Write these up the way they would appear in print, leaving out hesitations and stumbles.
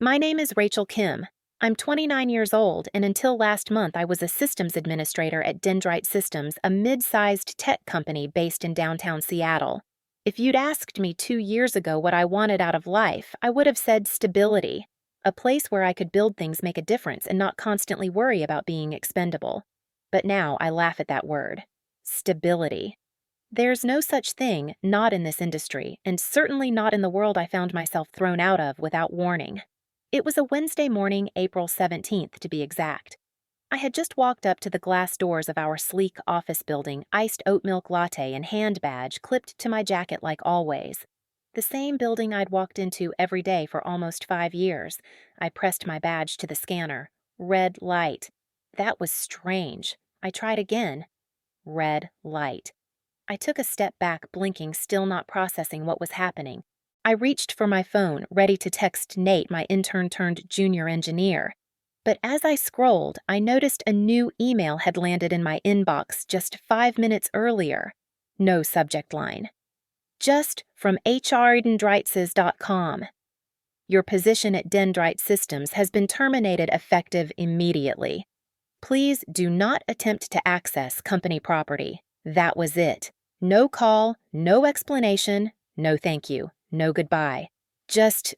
My name is Rachel Kim. I'm 29 years old, and until last month, I was a systems administrator at Dendrite Systems, a mid sized tech company based in downtown Seattle. If you'd asked me 2 years ago what I wanted out of life, I would have said stability, a place where I could build things, make a difference, and not constantly worry about being expendable. But now I laugh at that word stability. There's no such thing, not in this industry, and certainly not in the world I found myself thrown out of without warning. It was a Wednesday morning, April 17th to be exact. I had just walked up to the glass doors of our sleek office building, iced oat milk latte and hand badge clipped to my jacket like always. The same building I'd walked into every day for almost 5 years. I pressed my badge to the scanner. Red light. That was strange. I tried again. Red light. I took a step back, blinking, still not processing what was happening. I reached for my phone, ready to text Nate, my intern turned junior engineer. But as I scrolled, I noticed a new email had landed in my inbox just 5 minutes earlier. No subject line. Just from HRDendrites.com. Your position at Dendrite Systems has been terminated effective immediately. Please do not attempt to access company property. That was it. No call, no explanation, no thank you, no goodbye. Just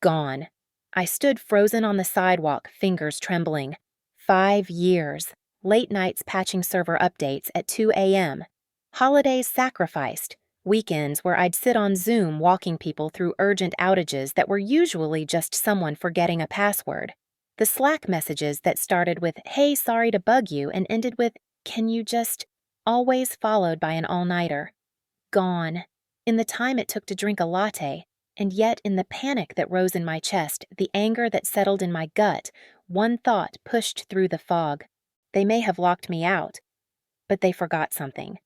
gone. I stood frozen on the sidewalk, fingers trembling. 5 years. Late nights patching server updates at 2 a.m. Holidays sacrificed. Weekends where I'd sit on Zoom walking people through urgent outages that were usually just someone forgetting a password. The Slack messages that started with, "Hey, sorry to bug you," and ended with, "Can you just," always followed by an all-nighter. Gone. In the time it took to drink a latte, and yet in the panic that rose in my chest, the anger that settled in my gut, one thought pushed through the fog. They may have locked me out, but they forgot something.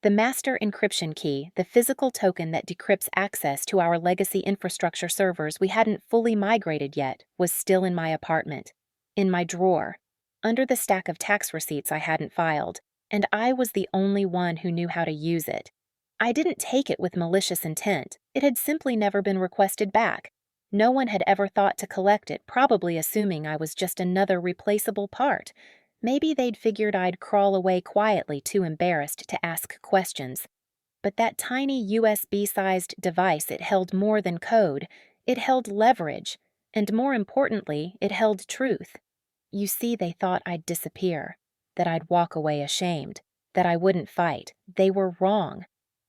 The master encryption key, the physical token that decrypts access to our legacy infrastructure servers we hadn't fully migrated yet, was still in my apartment. In my drawer. Under the stack of tax receipts I hadn't filed. And I was the only one who knew how to use it. I didn't take it with malicious intent. It had simply never been requested back. No one had ever thought to collect it, probably assuming I was just another replaceable part. Maybe they'd figured I'd crawl away quietly, too embarrassed to ask questions. But that tiny USB-sized device, it held more than code. It held leverage. And more importantly, it held truth. You see, they thought I'd disappear. That I'd walk away ashamed, that I wouldn't fight. They were wrong.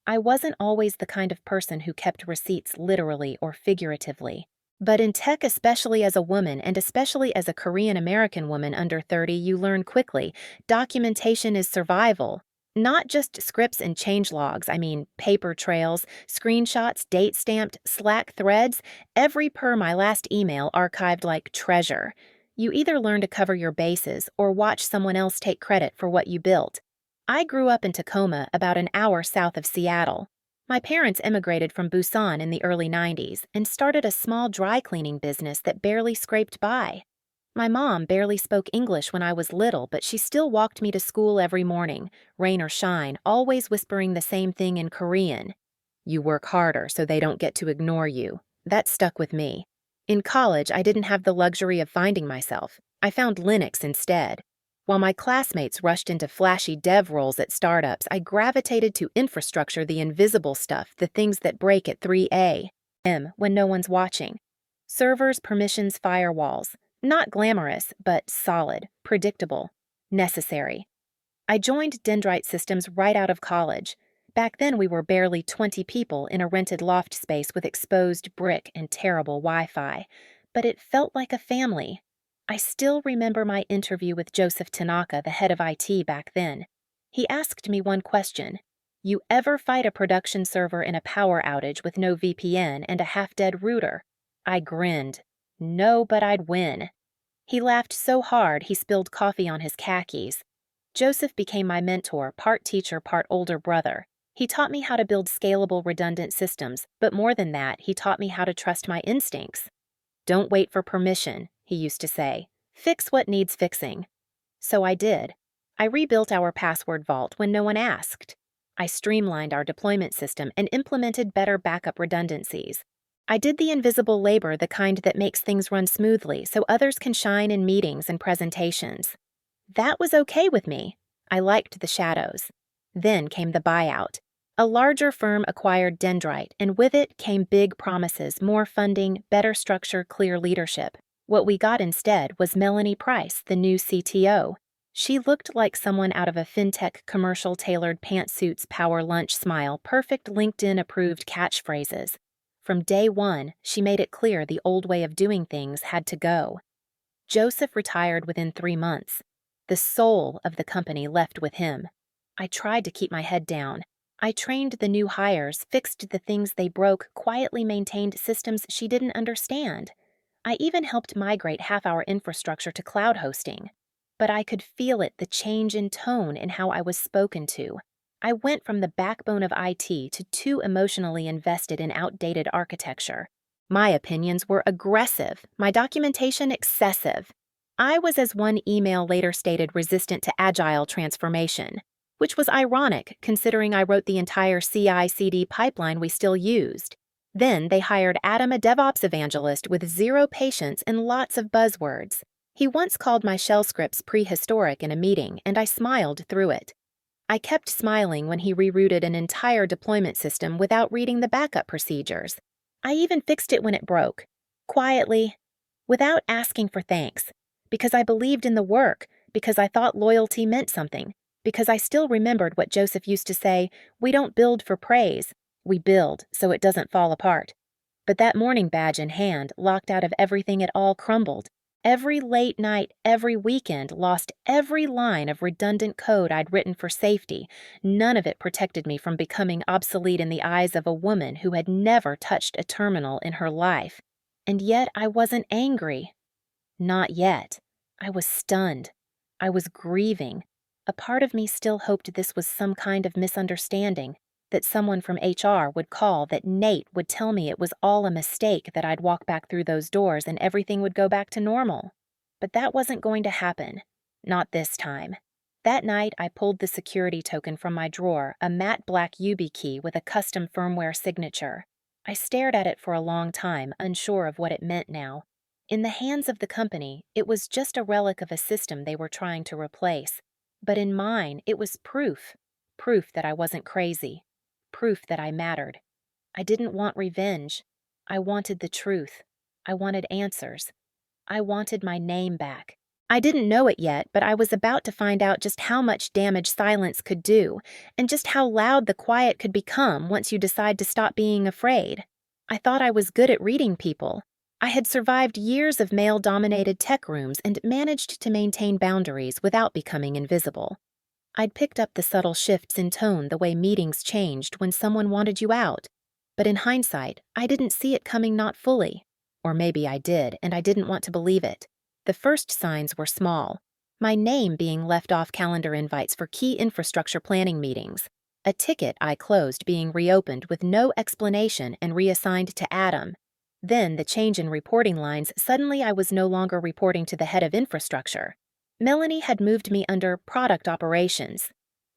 I wasn't always the kind of person who kept receipts literally or figuratively. But in tech, especially as a woman, and especially as a Korean American woman under 30, you learn quickly, documentation is survival. Not just scripts and changelogs, I mean paper trails, screenshots, date-stamped, Slack threads, every per my last email archived like treasure. You either learn to cover your bases or watch someone else take credit for what you built. I grew up in Tacoma, about an hour south of Seattle. My parents immigrated from Busan in the early 90s and started a small dry cleaning business that barely scraped by. My mom barely spoke English when I was little, but she still walked me to school every morning, rain or shine, always whispering the same thing in Korean. You work harder so they don't get to ignore you. That stuck with me. In college, I didn't have the luxury of finding myself. I found Linux instead. While my classmates rushed into flashy dev roles at startups, I gravitated to infrastructure, the invisible stuff, the things that break at 3 a.m. when no one's watching. Servers, permissions, firewalls. Not glamorous, but solid, predictable, necessary. I joined Dendrite Systems right out of college. Back then, we were barely 20 people in a rented loft space with exposed brick and terrible Wi-Fi. But it felt like a family. I still remember my interview with Joseph Tanaka, the head of IT back then. He asked me one question. You ever fight a production server in a power outage with no VPN and a half-dead router? I grinned. No, but I'd win. He laughed so hard he spilled coffee on his khakis. Joseph became my mentor, part teacher, part older brother. He taught me how to build scalable, redundant systems, but more than that, he taught me how to trust my instincts. Don't wait for permission, he used to say. Fix what needs fixing. So I did. I rebuilt our password vault when no one asked. I streamlined our deployment system and implemented better backup redundancies. I did the invisible labor, the kind that makes things run smoothly so others can shine in meetings and presentations. That was okay with me. I liked the shadows. Then came the buyout. A larger firm acquired Dendrite, and with it came big promises, more funding, better structure, clear leadership. What we got instead was Melanie Price, the new CTO. She looked like someone out of a fintech commercial, tailored pantsuits, power lunch smile, perfect LinkedIn-approved catchphrases. From day one, she made it clear the old way of doing things had to go. Joseph retired within 3 months. The soul of the company left with him. I tried to keep my head down. I trained the new hires, fixed the things they broke, quietly maintained systems she didn't understand. I even helped migrate half our infrastructure to cloud hosting. But I could feel it, the change in tone in how I was spoken to. I went from the backbone of IT to too emotionally invested in outdated architecture. My opinions were aggressive, my documentation excessive. I was, as one email later stated, resistant to agile transformation, which was ironic considering I wrote the entire CI/CD pipeline we still used. Then they hired Adam, a DevOps evangelist with zero patience and lots of buzzwords. He once called my shell scripts prehistoric in a meeting, and I smiled through it. I kept smiling when he rerouted an entire deployment system without reading the backup procedures. I even fixed it when it broke, quietly, without asking for thanks, because I believed in the work, because I thought loyalty meant something, because I still remembered what Joseph used to say, "We don't build for praise, we build so it doesn't fall apart." But that morning badge in hand, locked out of everything, it all crumbled. Every late night, every weekend, lost every line of redundant code I'd written for safety. None of it protected me from becoming obsolete in the eyes of a woman who had never touched a terminal in her life. And yet I wasn't angry. Not yet. I was stunned. I was grieving. A part of me still hoped this was some kind of misunderstanding, that someone from HR would call, that Nate would tell me it was all a mistake, that I'd walk back through those doors and everything would go back to normal. But that wasn't going to happen. Not this time. That night, I pulled the security token from my drawer, a matte black YubiKey with a custom firmware signature. I stared at it for a long time, unsure of what it meant now. In the hands of the company, it was just a relic of a system they were trying to replace. But in mine, it was proof. Proof that I wasn't crazy. Proof that I mattered. I didn't want revenge. I wanted the truth. I wanted answers. I wanted my name back. I didn't know it yet, but I was about to find out just how much damage silence could do, and just how loud the quiet could become once you decide to stop being afraid. I thought I was good at reading people. I had survived years of male-dominated tech rooms and managed to maintain boundaries without becoming invisible. I'd picked up the subtle shifts in tone, the way meetings changed when someone wanted you out. But in hindsight, I didn't see it coming, not fully. Or maybe I did, and I didn't want to believe it. The first signs were small. My name being left off calendar invites for key infrastructure planning meetings. A ticket I closed being reopened with no explanation and reassigned to Adam. Then the change in reporting lines, suddenly I was no longer reporting to the head of infrastructure. Melanie had moved me under product operations.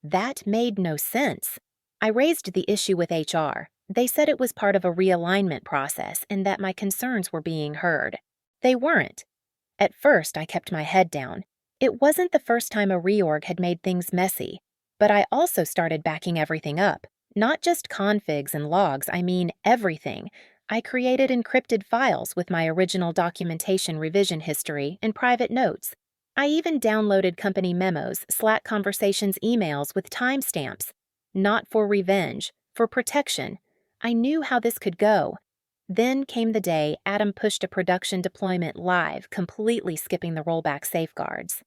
That made no sense. I raised the issue with HR. They said it was part of a realignment process and that my concerns were being heard. They weren't. At first, I kept my head down. It wasn't the first time a reorg had made things messy, but I also started backing everything up. Not just configs and logs, I mean everything. I created encrypted files with my original documentation, revision history, and private notes. I even downloaded company memos, Slack conversations, emails with timestamps. Not for revenge, for protection. I knew how this could go. Then came the day Adam pushed a production deployment live, completely skipping the rollback safeguards.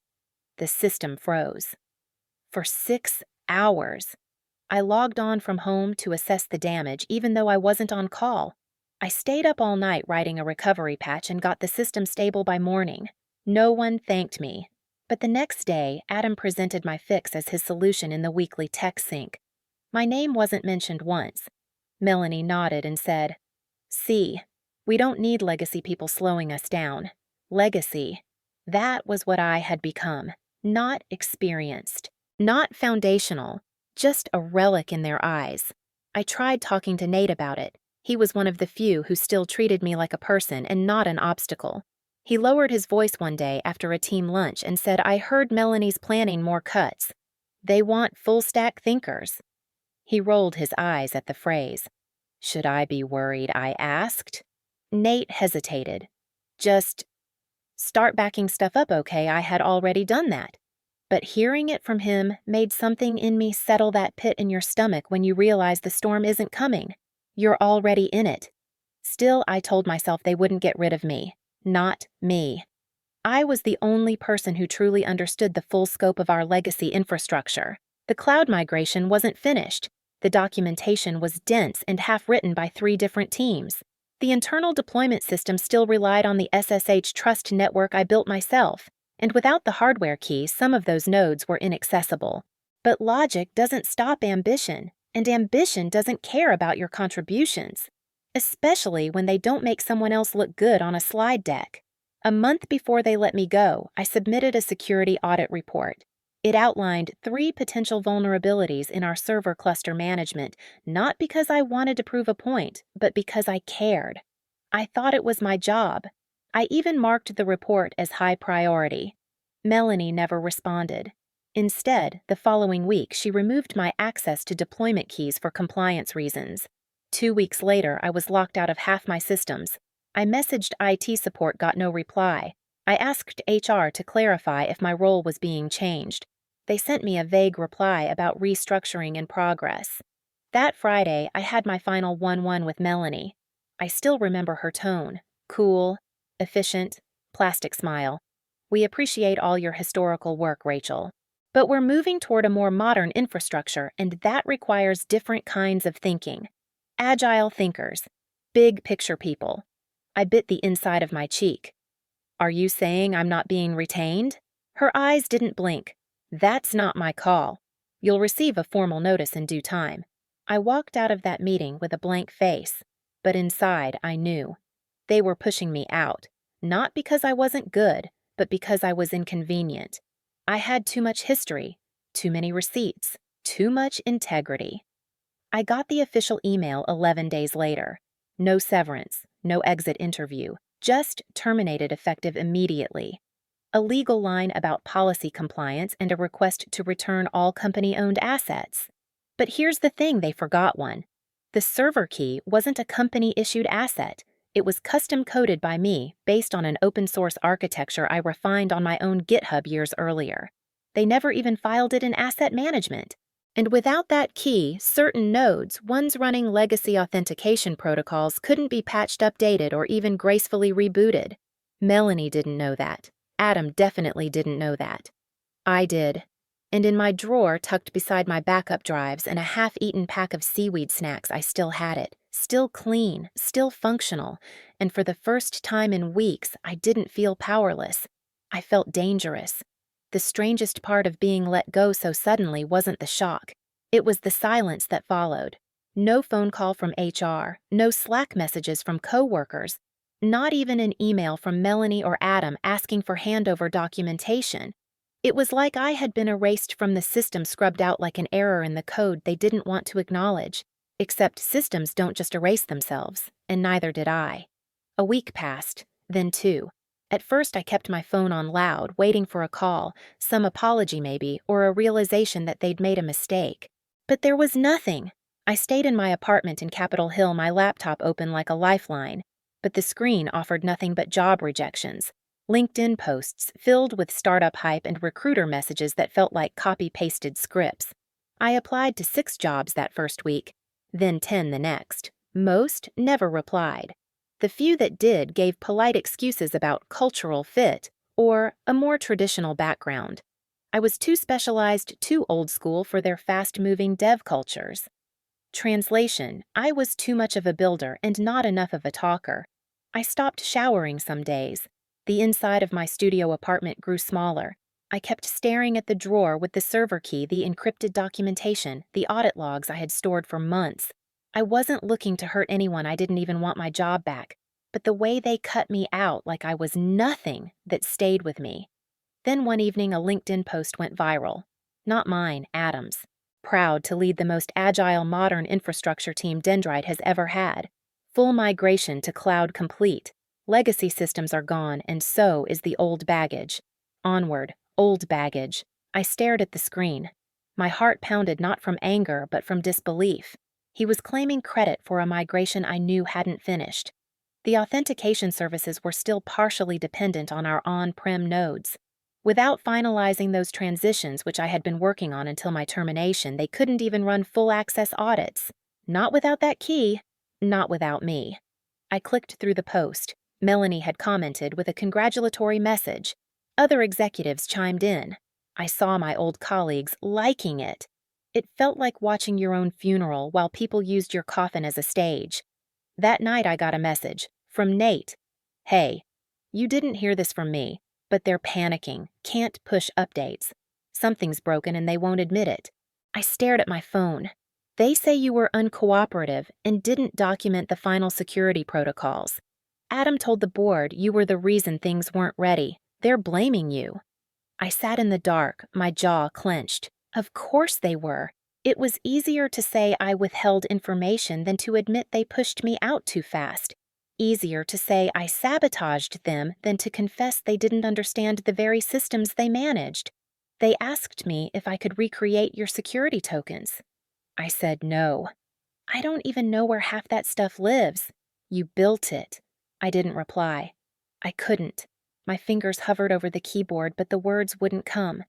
The system froze. For 6 hours. I logged on from home to assess the damage, even though I wasn't on call. I stayed up all night writing a recovery patch and got the system stable by morning. No one thanked me. But the next day, Adam presented my fix as his solution in the weekly tech sync. My name wasn't mentioned once. Melanie nodded and said, "See, we don't need legacy people slowing us down. Legacy. That was what I had become. Not experienced. Not foundational. Just a relic in their eyes. I tried talking to Nate about it. He was one of the few who still treated me like a person and not an obstacle. He lowered his voice one day after a team lunch and said, "I heard Melanie's planning more cuts. They want full-stack thinkers." He rolled his eyes at the phrase. "Should I be worried?" I asked. Nate hesitated. "Just start backing stuff up, okay? I had already done that." But hearing it from him made something in me settle, that pit in your stomach when you realize the storm isn't coming. You're already in it. Still, I told myself they wouldn't get rid of me. Not me. I was the only person who truly understood the full scope of our legacy infrastructure. The cloud migration wasn't finished. The documentation was dense and half-written by 3 different teams. The internal deployment system still relied on the SSH trust network I built myself, and without the hardware key, some of those nodes were inaccessible. But logic doesn't stop ambition, and ambition doesn't care about your contributions, especially when they don't make someone else look good on a slide deck. A month before they let me go, I submitted a security audit report. It outlined 3 potential vulnerabilities in our server cluster management, not because I wanted to prove a point, but because I cared. I thought it was my job. I even marked the report as high priority. Melanie never responded. Instead, the following week, she removed my access to deployment keys for compliance reasons. 2 weeks later, I was locked out of half my systems. I messaged IT support, got no reply. I asked HR to clarify if my role was being changed. They sent me a vague reply about restructuring in progress. That Friday, I had my final 1-1 with Melanie. I still remember her tone. Cool, efficient, plastic smile. "We appreciate all your historical work, Rachel. But we're moving toward a more modern infrastructure, and that requires different kinds of thinking. Agile thinkers. Big picture people." I bit the inside of my cheek. "Are you saying I'm not being retained?" Her eyes didn't blink. "That's not my call. You'll receive a formal notice in due time." I walked out of that meeting with a blank face, but inside I knew. They were pushing me out, not because I wasn't good, but because I was inconvenient. I had too much history, too many receipts, too much integrity. I got the official email 11 days later. No severance, no exit interview, just terminated effective immediately. A legal line about policy compliance and a request to return all company-owned assets. But here's the thing, they forgot one. The server key wasn't a company-issued asset. It was custom-coded by me based on an open-source architecture I refined on my own GitHub years earlier. They never even filed it in asset management. And without that key, certain nodes, ones running legacy authentication protocols, couldn't be patched, updated, or even gracefully rebooted. Melanie didn't know that. Adam definitely didn't know that. I did. And in my drawer, tucked beside my backup drives and a half-eaten pack of seaweed snacks, I still had it. Still clean, still functional. And for the first time in weeks, I didn't feel powerless. I felt dangerous. The strangest part of being let go so suddenly wasn't the shock. It was the silence that followed. No phone call from HR, no Slack messages from coworkers, not even an email from Melanie or Adam asking for handover documentation. It was like I had been erased from the system, scrubbed out like an error in the code they didn't want to acknowledge. Except systems don't just erase themselves, and neither did I. A week passed, then 2. At first, I kept my phone on loud, waiting for a call, some apology maybe, or a realization that they'd made a mistake. But there was nothing. I stayed in my apartment in Capitol Hill, my laptop open like a lifeline. But the screen offered nothing but job rejections. LinkedIn posts filled with startup hype and recruiter messages that felt like copy-pasted scripts. I applied to 6 jobs that first week, then 10 the next. Most never replied. The few that did gave polite excuses about cultural fit or a more traditional background. I was too specialized, too old school for their fast-moving dev cultures. Translation: I was too much of a builder and not enough of a talker. I stopped showering some days. The inside of my studio apartment grew smaller. I kept staring at the drawer with the server key, the encrypted documentation, the audit logs I had stored for months. I wasn't looking to hurt anyone. I didn't even want my job back. But the way they cut me out like I was nothing that stayed with me. Then one evening, a LinkedIn post went viral. Not mine, Adam's. Proud to lead the most agile modern infrastructure team Dendrite has ever had. Full migration to cloud complete. Legacy systems are gone, and so is the old baggage. Onward, old baggage. I stared at the screen. My heart pounded not from anger, but from disbelief. He was claiming credit for a migration I knew hadn't finished. The authentication services were still partially dependent on our on-prem nodes. Without finalizing those transitions, which I had been working on until my termination, they couldn't even run full-access audits. Not without that key. Not without me. I clicked through the post. Melanie had commented with a congratulatory message. Other executives chimed in. I saw my old colleagues liking it. It felt like watching your own funeral while people used your coffin as a stage. That night I got a message from Nate. Hey, you didn't hear this from me, but they're panicking, can't push updates. Something's broken and they won't admit it. I stared at my phone. They say you were uncooperative and didn't document the final security protocols. Adam told the board you were the reason things weren't ready. They're blaming you. I sat in the dark, my jaw clenched. Of course they were. It was easier to say I withheld information than to admit they pushed me out too fast. Easier to say I sabotaged them than to confess they didn't understand the very systems they managed. They asked me if I could recreate your security tokens. I said no. I don't even know where half that stuff lives. You built it. I didn't reply. I couldn't. My fingers hovered over the keyboard, but the words wouldn't come.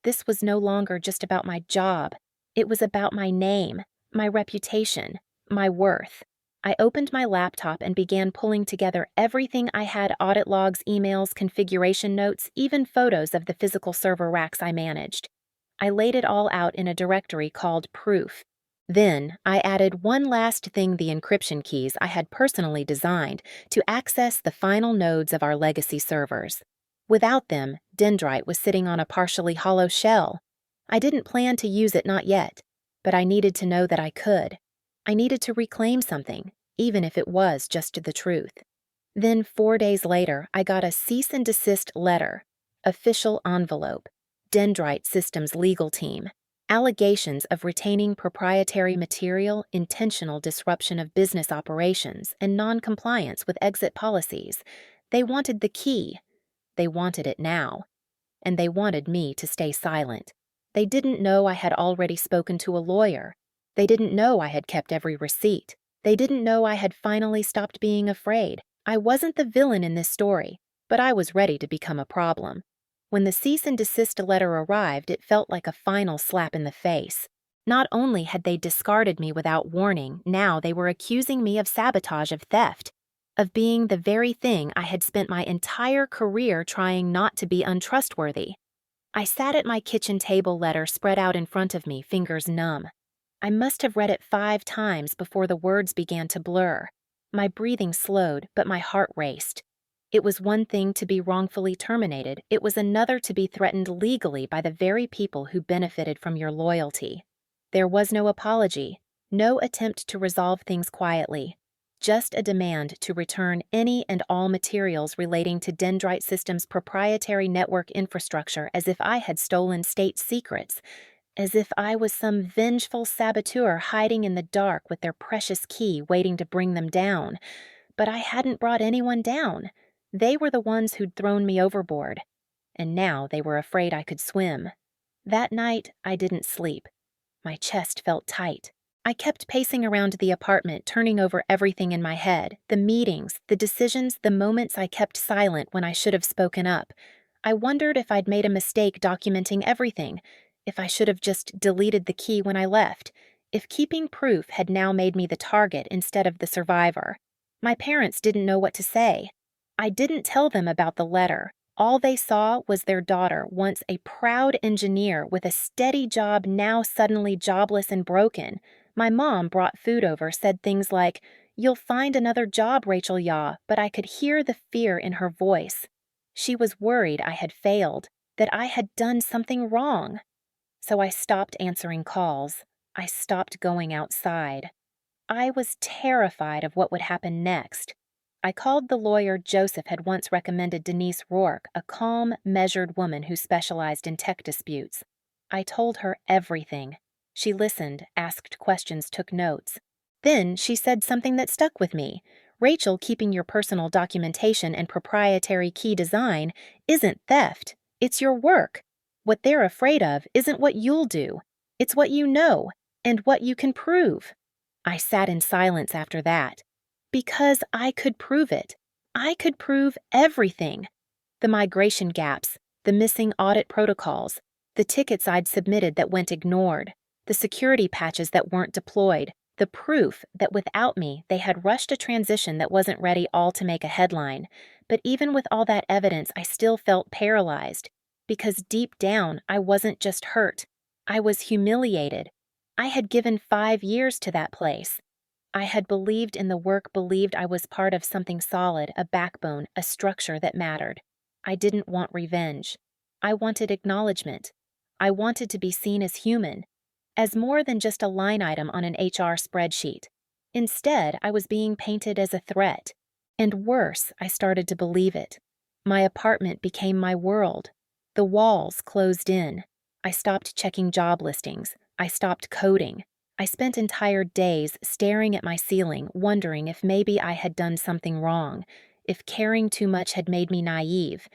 This was no longer just about my job. It was about my name, my reputation, my worth. I opened my laptop and began pulling together everything I had: audit logs, emails, configuration notes, even photos of the physical server racks I managed. I laid it all out in a directory called Proof. Then, I added one last thing: the encryption keys I had personally designed to access the final nodes of our legacy servers. Without them, Dendrite was sitting on a partially hollow shell. I didn't plan to use it, not yet, but I needed to know that I could. I needed to reclaim something, even if it was just the truth. Then 4 days later, I got a cease and desist letter. Official envelope. Dendrite Systems legal team. Allegations of retaining proprietary material, intentional disruption of business operations, and non-compliance with exit policies. They wanted the key. They wanted it now. And they wanted me to stay silent. They didn't know I had already spoken to a lawyer. They didn't know I had kept every receipt. They didn't know I had finally stopped being afraid. I wasn't the villain in this story, but I was ready to become a problem. When the cease and desist letter arrived, it felt like a final slap in the face. Not only had they discarded me without warning, now they were accusing me of sabotage, of theft, of being the very thing I had spent my entire career trying not to be untrustworthy. I sat at my kitchen table, letter spread out in front of me, fingers numb. I must have read it 5 times before the words began to blur. My breathing slowed, but my heart raced. It was one thing to be wrongfully terminated. It was another to be threatened legally by the very people who benefited from your loyalty. There was no apology, no attempt to resolve things quietly. Just a demand to return any and all materials relating to Dendrite Systems' proprietary network infrastructure, as if I had stolen state secrets, as if I was some vengeful saboteur hiding in the dark with their precious key waiting to bring them down. But I hadn't brought anyone down. They were the ones who'd thrown me overboard. And now they were afraid I could swim. That night, I didn't sleep. My chest felt tight. I kept pacing around the apartment, turning over everything in my head, the meetings, the decisions, the moments I kept silent when I should have spoken up. I wondered if I'd made a mistake documenting everything, if I should have just deleted the key when I left, if keeping proof had now made me the target instead of the survivor. My parents didn't know what to say. I didn't tell them about the letter. All they saw was their daughter, once a proud engineer with a steady job, now suddenly jobless and broken. My mom brought food over, said things like, "You'll find another job, Rachel Yaw," but I could hear the fear in her voice. She was worried I had failed, that I had done something wrong. So I stopped answering calls. I stopped going outside. I was terrified of what would happen next. I called the lawyer Joseph had once recommended, Denise Rourke, a calm, measured woman who specialized in tech disputes. I told her everything. She listened, asked questions, took notes. Then she said something that stuck with me. Rachel, keeping your personal documentation and proprietary key design isn't theft. It's your work. What they're afraid of isn't what you'll do. It's what you know and what you can prove. I sat in silence after that. Because I could prove it. I could prove everything. The migration gaps, the missing audit protocols, the tickets I'd submitted that went ignored, the security patches that weren't deployed, the proof that without me they had rushed a transition that wasn't ready all to make a headline. But even with all that evidence, I still felt paralyzed. Because deep down, I wasn't just hurt. I was humiliated. I had given 5 years to that place. I had believed in the work, believed I was part of something solid, a backbone, a structure that mattered. I didn't want revenge. I wanted acknowledgement. I wanted to be seen as human, as more than just a line item on an HR spreadsheet. Instead, I was being painted as a threat. And worse, I started to believe it. My apartment became my world. The walls closed in. I stopped checking job listings. I stopped coding. I spent entire days staring at my ceiling, wondering if maybe I had done something wrong, if caring too much had made me naive,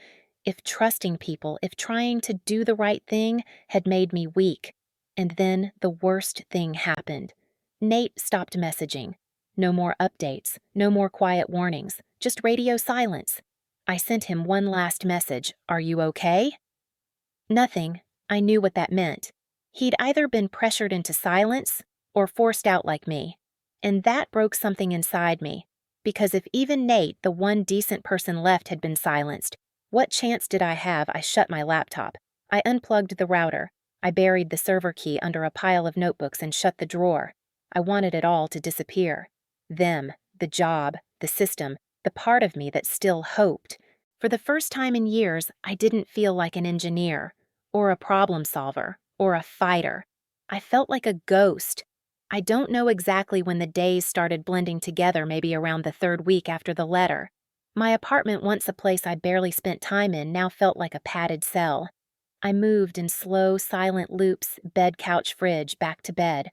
if trusting people, if trying to do the right thing had made me weak. And then the worst thing happened. Nate stopped messaging. No more updates, no more quiet warnings, just radio silence. I sent him one last message, "Are you okay?" Nothing. I knew what that meant. He'd either been pressured into silence or forced out like me. And that broke something inside me. Because if even Nate, the one decent person left, had been silenced, what chance did I have? I shut my laptop. I unplugged the router. I buried the server key under a pile of notebooks and shut the drawer. I wanted it all to disappear. Them, the job, the system, the part of me that still hoped. For the first time in years, I didn't feel like an engineer, or a problem solver, or a fighter. I felt like a ghost. I don't know exactly when the days started blending together, maybe around the 3rd week after the letter. My apartment, once a place I barely spent time in, now felt like a padded cell. I moved in slow, silent loops, bed, couch, fridge, back to bed.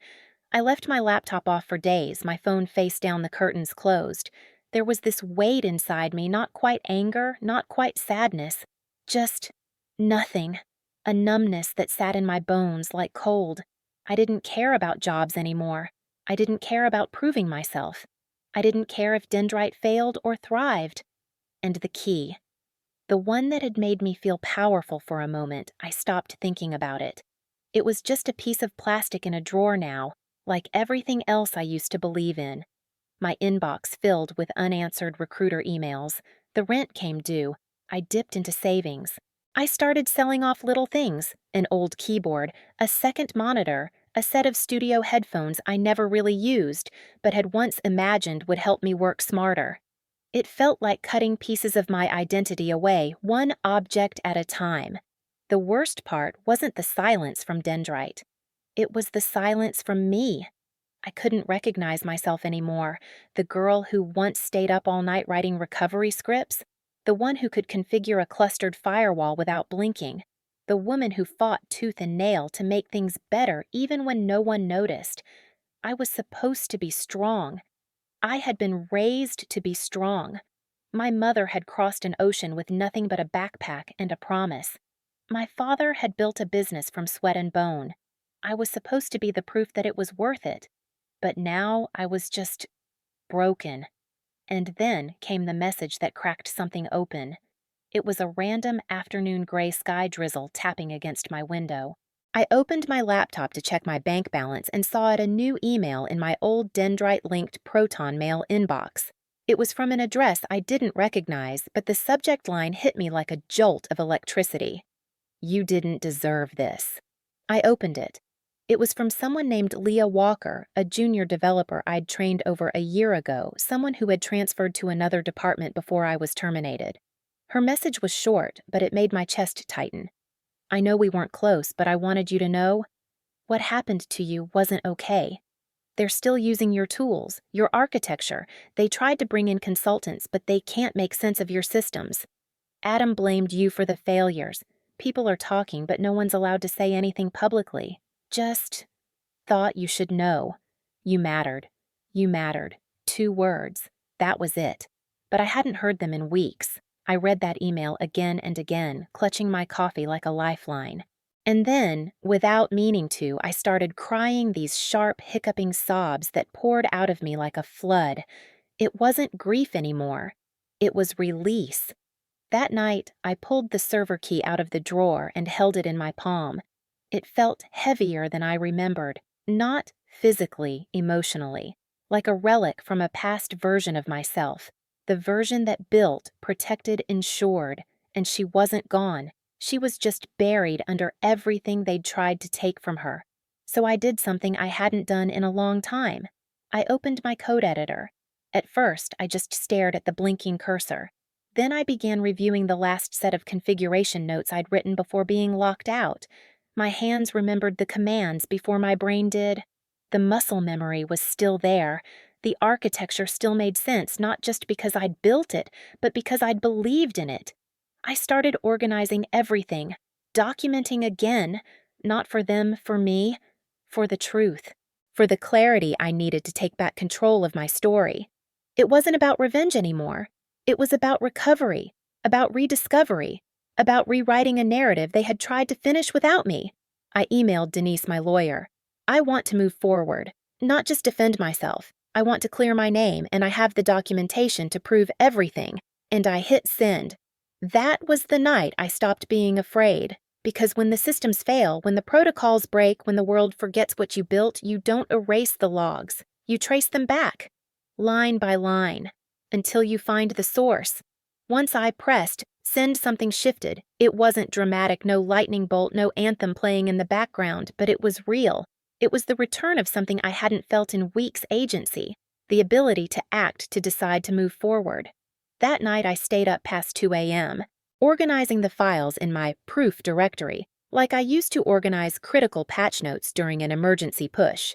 I left my laptop off for days, my phone face down, the curtains closed. There was this weight inside me, not quite anger, not quite sadness, just nothing. A numbness that sat in my bones like cold. I didn't care about jobs anymore. I didn't care about proving myself. I didn't care if Dendrite failed or thrived. And the key. The one that had made me feel powerful for a moment, I stopped thinking about it. It was just a piece of plastic in a drawer now, like everything else I used to believe in. My inbox filled with unanswered recruiter emails. The rent came due. I dipped into savings. I started selling off little things, an old keyboard, a second monitor, a set of studio headphones I never really used, but had once imagined would help me work smarter. It felt like cutting pieces of my identity away, one object at a time. The worst part wasn't the silence from Dendrite. It was the silence from me. I couldn't recognize myself anymore, the girl who once stayed up all night writing recovery scripts, the one who could configure a clustered firewall without blinking, the woman who fought tooth and nail to make things better even when no one noticed. I was supposed to be strong. I had been raised to be strong. My mother had crossed an ocean with nothing but a backpack and a promise. My father had built a business from sweat and bone. I was supposed to be the proof that it was worth it. But now I was just broken. And then came the message that cracked something open. It was a random afternoon gray sky drizzle tapping against my window. I opened my laptop to check my bank balance and saw it a new email in my old Dendrite-linked Proton Mail inbox. It was from an address I didn't recognize, but the subject line hit me like a jolt of electricity. "You didn't deserve this." I opened it. It was from someone named Leah Walker, a junior developer I'd trained over a year ago, someone who had transferred to another department before I was terminated. Her message was short, but it made my chest tighten. "I know we weren't close, but I wanted you to know what happened to you wasn't okay. They're still using your tools, your architecture. They tried to bring in consultants, but they can't make sense of your systems. Adam blamed you for the failures. People are talking, but no one's allowed to say anything publicly. Just thought you should know. You mattered. You mattered. 2 words. That was it. But I hadn't heard them in weeks. I read that email again and again, clutching my coffee like a lifeline. And then, without meaning to, I started crying these sharp, hiccuping sobs that poured out of me like a flood. It wasn't grief anymore. It was release. That night, I pulled the server key out of the drawer and held it in my palm. It felt heavier than I remembered, not physically, emotionally, like a relic from a past version of myself, the version that built, protected, ensured, and she wasn't gone. She was just buried under everything they'd tried to take from her. So I did something I hadn't done in a long time. I opened my code editor. At first, I just stared at the blinking cursor. Then I began reviewing the last set of configuration notes I'd written before being locked out. My hands remembered the commands before my brain did. The muscle memory was still there. The architecture still made sense, not just because I'd built it, but because I'd believed in it. I started organizing everything, documenting again, not for them, for me, for the truth, for the clarity I needed to take back control of my story. It wasn't about revenge anymore. It was about recovery, about rediscovery, about rewriting a narrative they had tried to finish without me. I emailed Denise, my lawyer. I want to move forward, not just defend myself. I want to clear my name, and I have the documentation to prove everything. And I hit send. That was the night I stopped being afraid. Because when the systems fail, when the protocols break, when the world forgets what you built, you don't erase the logs. You trace them back, line by line, until you find the source. Once I pressed, send, something shifted. It wasn't dramatic, no lightning bolt, no anthem playing in the background, but it was real. It was the return of something I hadn't felt in weeks: agency, the ability to act, to decide to move forward. That night I stayed up past 2 a.m., organizing the files in my proof directory, like I used to organize critical patch notes during an emergency push.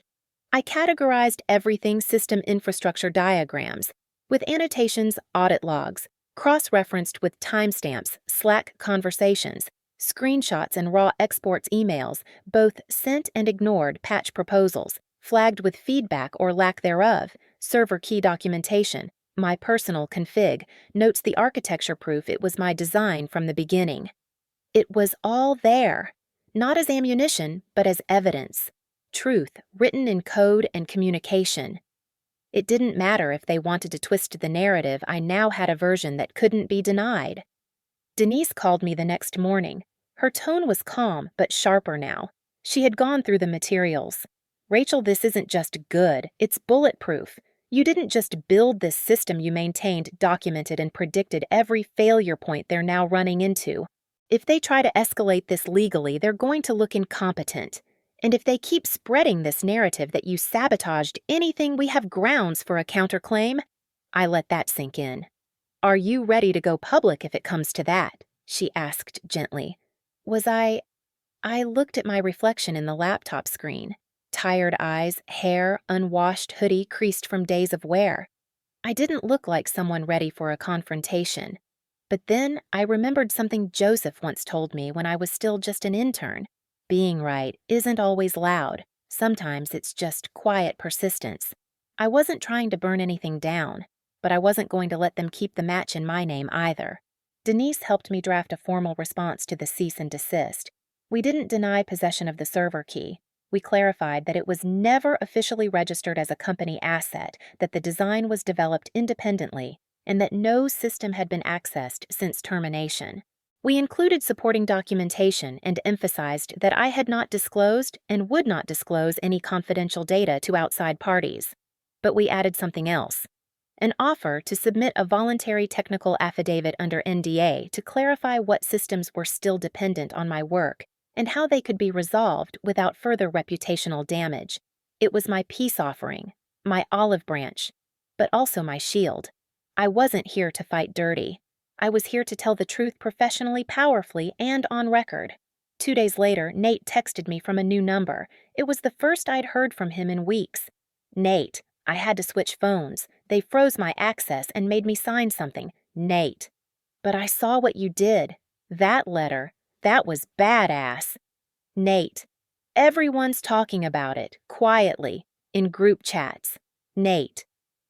I categorized everything system infrastructure diagrams, with annotations, audit logs, cross-referenced with timestamps, Slack conversations, screenshots and raw exports emails, both sent and ignored patch proposals, flagged with feedback or lack thereof, server key documentation, my personal config, notes the architecture proof it was my design from the beginning. It was all there, not as ammunition, but as evidence. Truth, written in code and communication. It didn't matter if they wanted to twist the narrative, I now had a version that couldn't be denied. Denise called me the next morning. Her tone was calm, but sharper now. She had gone through the materials. Rachel, this isn't just good, it's bulletproof. You didn't just build this system, you maintained, documented, and predicted every failure point they're now running into. If they try to escalate this legally, they're going to look incompetent. And if they keep spreading this narrative that you sabotaged anything, we have grounds for a counterclaim. I let that sink in. Are you ready to go public if it comes to that? She asked gently. Was I looked at my reflection in the laptop screen. Tired eyes, hair, unwashed hoodie creased from days of wear. I didn't look like someone ready for a confrontation. But then I remembered something Joseph once told me when I was still just an intern. Being right isn't always loud. Sometimes it's just quiet persistence. I wasn't trying to burn anything down, but I wasn't going to let them keep the match in my name either. Denise helped me draft a formal response to the cease and desist. We didn't deny possession of the server key. We clarified that it was never officially registered as a company asset, that the design was developed independently, and that no system had been accessed since termination. We included supporting documentation and emphasized that I had not disclosed and would not disclose any confidential data to outside parties. But we added something else: an offer to submit a voluntary technical affidavit under NDA to clarify what systems were still dependent on my work and how they could be resolved without further reputational damage. It was my peace offering, my olive branch, but also my shield. I wasn't here to fight dirty. I was here to tell the truth professionally, powerfully, and on record. 2 days later, Nate texted me from a new number. It was the first I'd heard from him in weeks. Nate. I had to switch phones. They froze my access and made me sign something. Nate. But I saw what you did. That letter. That was badass. Nate. Everyone's talking about it, quietly, in group chats. Nate,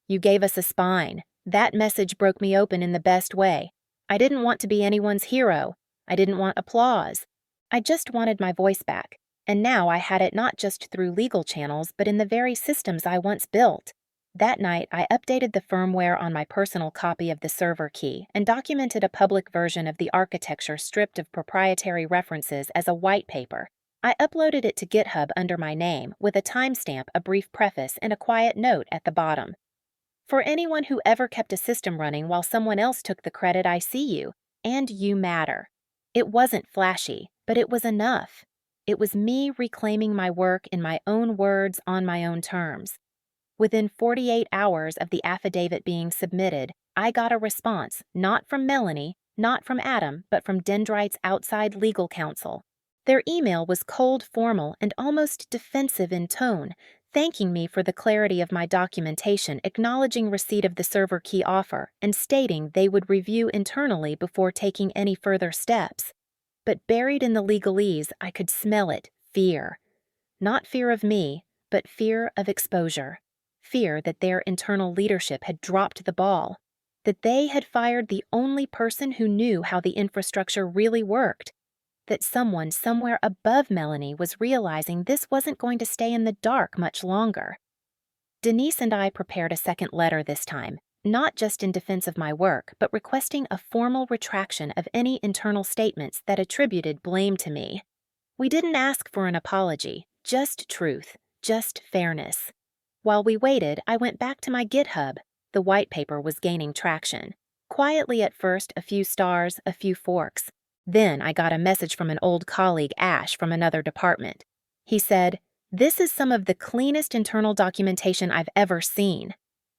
you gave us a spine. That message broke me open in the best way. I didn't want to be anyone's hero. I didn't want applause. I just wanted my voice back. And now I had it not just through legal channels, but in the very systems I once built. That night, I updated the firmware on my personal copy of the server key and documented a public version of the architecture stripped of proprietary references as a white paper. I uploaded it to GitHub under my name with a timestamp, a brief preface, and a quiet note at the bottom. For anyone who ever kept a system running while someone else took the credit, I see you, and you matter. It wasn't flashy, but it was enough. It was me reclaiming my work in my own words on my own terms. Within 48 hours of the affidavit being submitted, I got a response, not from Melanie, not from Adam, but from Dendrite's outside legal counsel. Their email was cold, formal, and almost defensive in tone, thanking me for the clarity of my documentation, acknowledging receipt of the server key offer, and stating they would review internally before taking any further steps. But buried in the legalese, I could smell it, fear. Not fear of me, but fear of exposure. Fear that their internal leadership had dropped the ball, that they had fired the only person who knew how the infrastructure really worked, that someone somewhere above Melanie was realizing this wasn't going to stay in the dark much longer. Denise and I prepared a second letter this time, not just in defense of my work, but requesting a formal retraction of any internal statements that attributed blame to me. We didn't ask for an apology, just truth, just fairness. While we waited, I went back to my GitHub. The white paper was gaining traction. Quietly at first, a few stars, a few forks. Then I got a message from an old colleague, Ash, from another department. He said, "This is some of the cleanest internal documentation I've ever seen.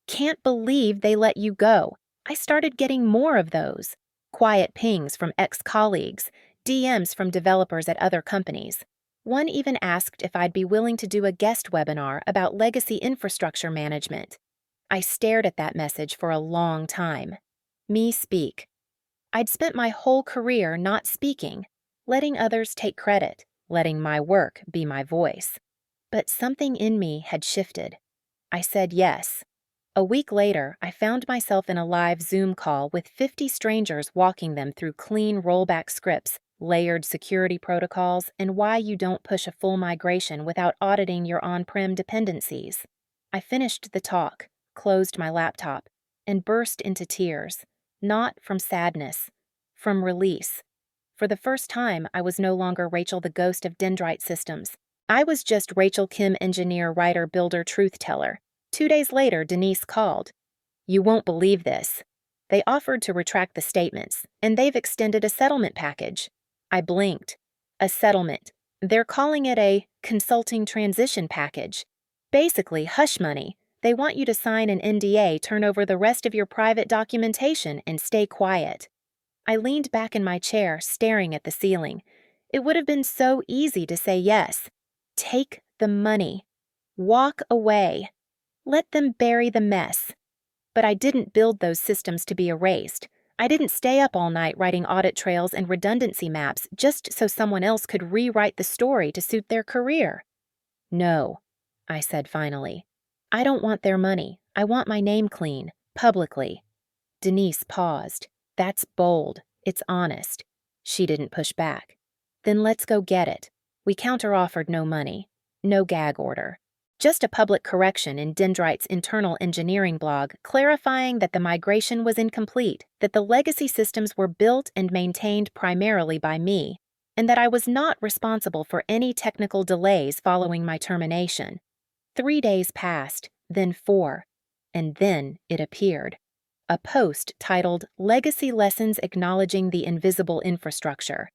Can't believe they let you go." I started getting more of those. Quiet pings from ex-colleagues, DMs from developers at other companies. One even asked if I'd be willing to do a guest webinar about legacy infrastructure management. I stared at that message for a long time. Me speak. I'd spent my whole career not speaking, letting others take credit, letting my work be my voice. But something in me had shifted. I said yes. A week later, I found myself in a live Zoom call with 50 strangers walking them through clean rollback scripts, layered security protocols, and why you don't push a full migration without auditing your on-prem dependencies. I finished the talk, closed my laptop, and burst into tears, not from sadness, from release. For the first time, I was no longer Rachel the ghost of Dendrite Systems. I was just Rachel Kim, engineer, writer, builder, truth teller. 2 days later, Denise called. "You won't believe this. They offered to retract the statements, and they've extended a settlement package." I blinked. A settlement. They're calling it a consulting transition package. Basically, hush money. They want you to sign an NDA, turn over the rest of your private documentation, and stay quiet. I leaned back in my chair, staring at the ceiling. It would have been so easy to say yes. Take the money. Walk away. Let them bury the mess. But I didn't build those systems to be erased. I didn't stay up all night writing audit trails and redundancy maps just so someone else could rewrite the story to suit their career. "No," I said finally. "I don't want their money. I want my name clean, publicly." Denise paused. "That's bold. It's honest." She didn't push back. "Then let's go get it." We counteroffered no money, no gag order. Just a public correction in Dendrite's internal engineering blog clarifying that the migration was incomplete, that the legacy systems were built and maintained primarily by me, and that I was not responsible for any technical delays following my termination. 3 days passed, then 4, and then it appeared. A post titled "Legacy Lessons Acknowledging the Invisible Infrastructure."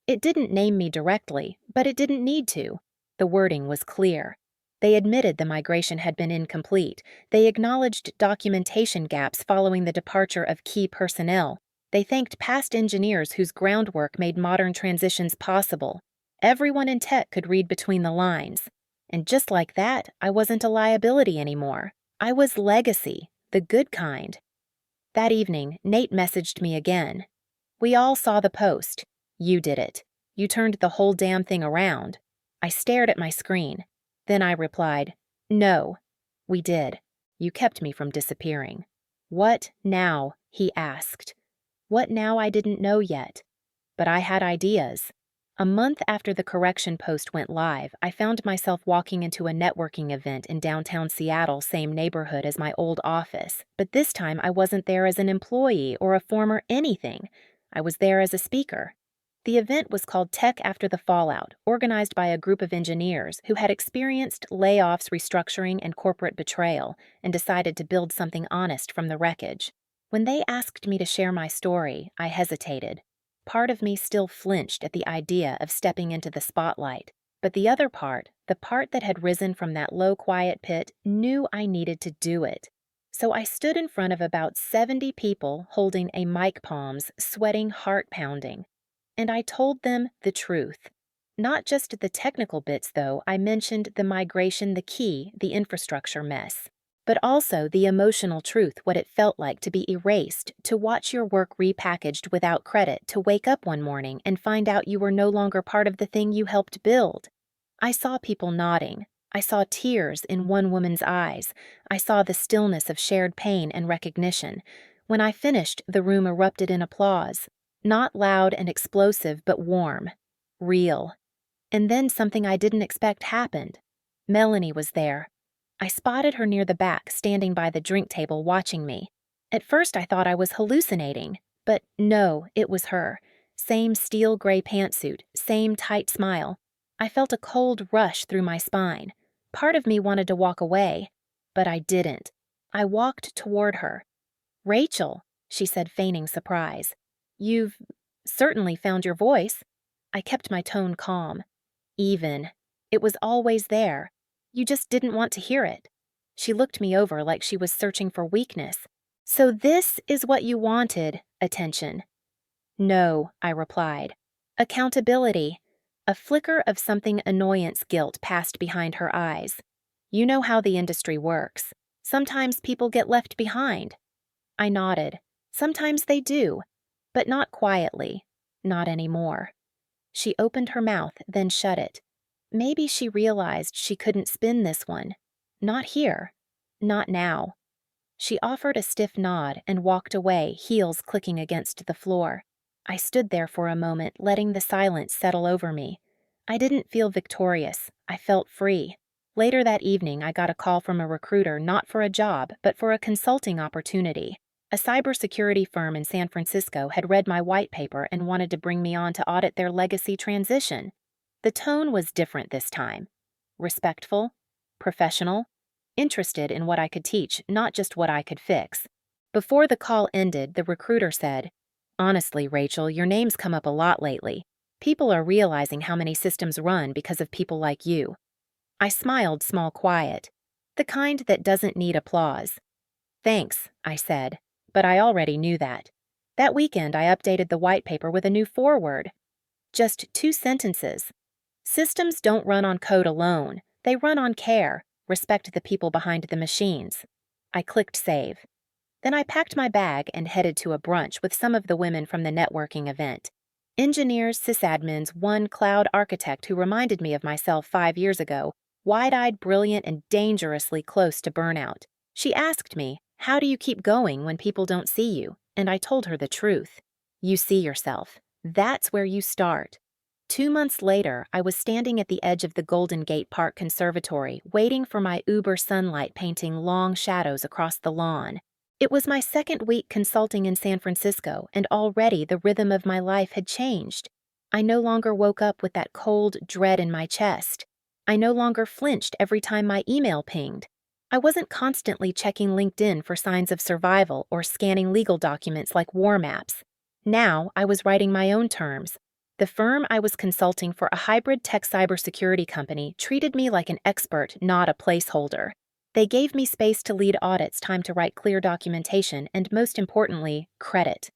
It didn't name me directly, but it didn't need to. The wording was clear. They admitted the migration had been incomplete. They acknowledged documentation gaps following the departure of key personnel. They thanked past engineers whose groundwork made modern transitions possible. Everyone in tech could read between the lines. And just like that, I wasn't a liability anymore. I was legacy, the good kind. That evening, Nate messaged me again. "We all saw the post. You did it. You turned the whole damn thing around." I stared at my screen. Then I replied, "No, we did. You kept me from disappearing." "What now?" he asked. What now I didn't know yet. But I had ideas. A month after the correction post went live, I found myself walking into a networking event in downtown Seattle, same neighborhood as my old office. But this time I wasn't there as an employee or a former anything. I was there as a speaker. The event was called Tech After the Fallout, organized by a group of engineers who had experienced layoffs, restructuring, and corporate betrayal, and decided to build something honest from the wreckage. When they asked me to share my story, I hesitated. Part of me still flinched at the idea of stepping into the spotlight, but the other part, the part that had risen from that low, quiet pit, knew I needed to do it. So I stood in front of about 70 people holding a mic palms, sweating, heart pounding. And I told them the truth. Not just the technical bits, though. I mentioned the migration, the key, the infrastructure mess. But also the emotional truth, what it felt like to be erased, to watch your work repackaged without credit, to wake up one morning and find out you were no longer part of the thing you helped build. I saw people nodding. I saw tears in one woman's eyes. I saw the stillness of shared pain and recognition. When I finished, the room erupted in applause. Not loud and explosive, but warm. Real. And then something I didn't expect happened. Melanie was there. I spotted her near the back, standing by the drink table watching me. At first I thought I was hallucinating, but no, it was her. Same steel gray pantsuit, same tight smile. I felt a cold rush through my spine. Part of me wanted to walk away, but I didn't. I walked toward her. "Rachel," she said, feigning surprise. "You've certainly found your voice." I kept my tone calm. Even. It was always there. You just didn't want to hear it. She looked me over like she was searching for weakness. "So this is what you wanted, attention." "No," I replied. "Accountability." A flicker of something annoyance guilt passed behind her eyes. "You know how the industry works. Sometimes people get left behind." I nodded. "Sometimes they do. But not quietly. Not anymore." She opened her mouth, then shut it. Maybe she realized she couldn't spin this one. Not here. Not now. She offered a stiff nod and walked away, heels clicking against the floor. I stood there for a moment, letting the silence settle over me. I didn't feel victorious. I felt free. Later that evening, I got a call from a recruiter, not for a job, but for a consulting opportunity. A cybersecurity firm in San Francisco had read my white paper and wanted to bring me on to audit their legacy transition. The tone was different this time. Respectful, professional, interested in what I could teach, not just what I could fix. Before the call ended, the recruiter said, "Honestly, Rachel, your name's come up a lot lately. People are realizing how many systems run because of people like you." I smiled small quiet, the kind that doesn't need applause. "Thanks," I said, but I already knew that. That weekend, I updated the white paper with a new foreword. Just 2 sentences. "Systems don't run on code alone. They run on care. Respect the people behind the machines." I clicked save. Then I packed my bag and headed to a brunch with some of the women from the networking event. Engineers, sysadmins, one cloud architect who reminded me of myself 5 years ago, wide-eyed, brilliant, and dangerously close to burnout. She asked me, "How do you keep going when people don't see you?" And I told her the truth. You see yourself. That's where you start. 2 months later, I was standing at the edge of the Golden Gate Park Conservatory, waiting for my Uber sunlight painting long shadows across the lawn. It was my second week consulting in San Francisco, and already the rhythm of my life had changed. I no longer woke up with that cold dread in my chest. I no longer flinched every time my email pinged. I wasn't constantly checking LinkedIn for signs of survival or scanning legal documents like war maps. Now I was writing my own terms. The firm I was consulting for, a hybrid tech cybersecurity company, treated me like an expert, not a placeholder. They gave me space to lead audits, time to write clear documentation, and most importantly, credit.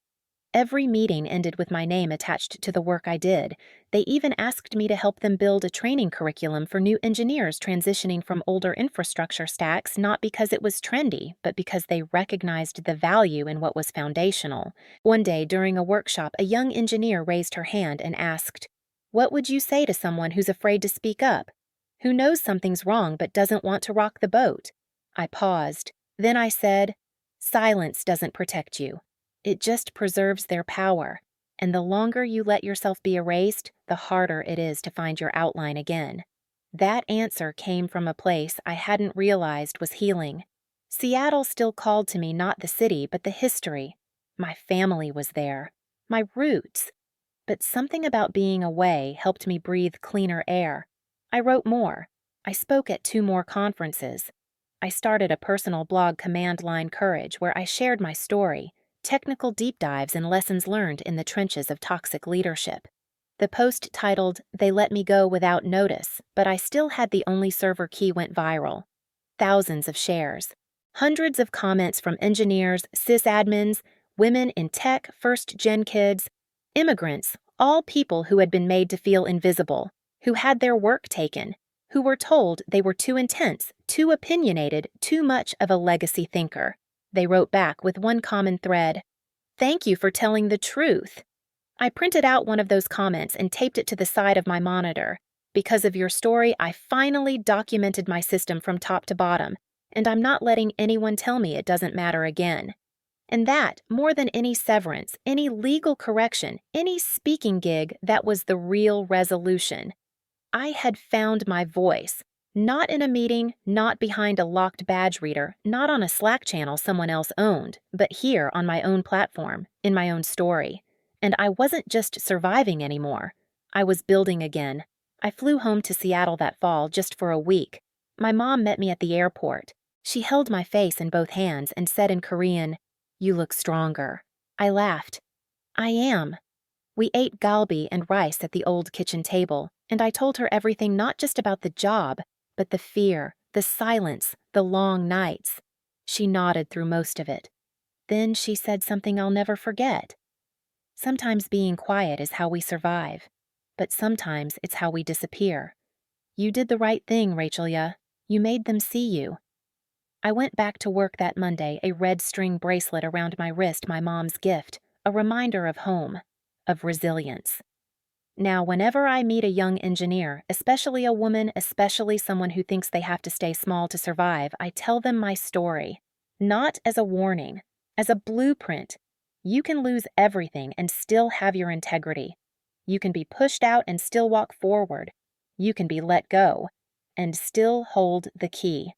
Every meeting ended with my name attached to the work I did. They even asked me to help them build a training curriculum for new engineers transitioning from older infrastructure stacks, not because it was trendy, but because they recognized the value in what was foundational. One day, during a workshop, a young engineer raised her hand and asked, "What would you say to someone who's afraid to speak up? Who knows something's wrong but doesn't want to rock the boat?" I paused. Then I said, "Silence doesn't protect you. It just preserves their power. And the longer you let yourself be erased, the harder it is to find your outline again." That answer came from a place I hadn't realized was healing. Seattle still called to me not the city, but the history. My family was there. My roots. But something about being away helped me breathe cleaner air. I wrote more. I spoke at 2 more conferences. I started a personal blog, Command Line Courage, where I shared my story, technical deep dives and lessons learned in the trenches of toxic leadership. The post titled, "They Let Me Go Without Notice, but I Still Had the Only Server Key," went viral. Thousands of shares. Hundreds of comments from engineers, sysadmins, women in tech, first-gen kids, immigrants, all people who had been made to feel invisible, who had their work taken, who were told they were too intense, too opinionated, too much of a legacy thinker. They wrote back with one common thread: "Thank you for telling the truth." I printed out one of those comments and taped it to the side of my monitor. "Because of your story, I finally documented my system from top to bottom, and I'm not letting anyone tell me it doesn't matter again." And that, more than any severance, any legal correction, any speaking gig, that was the real resolution. I had found my voice, not in a meeting, not behind a locked badge reader, not on a Slack channel someone else owned, but here on my own platform, in my own story. And I wasn't just surviving anymore. I was building again. I flew home to Seattle that fall just for a week. My mom met me at the airport. She held my face in both hands and said in Korean, "You look stronger." I laughed. "I am." We ate galbi and rice at the old kitchen table, and I told her everything, not just about the job, but the fear, the silence, the long nights. She nodded through most of it. Then she said something I'll never forget. "Sometimes being quiet is how we survive, but sometimes it's how we disappear. You did the right thing, Rachelia. You made them see you." I went back to work that Monday, a red string bracelet around my wrist, my mom's gift, a reminder of home, of resilience. Now, whenever I meet a young engineer, especially a woman, especially someone who thinks they have to stay small to survive, I tell them my story. Not as a warning, as a blueprint. You can lose everything and still have your integrity. You can be pushed out and still walk forward. You can be let go and still hold the key.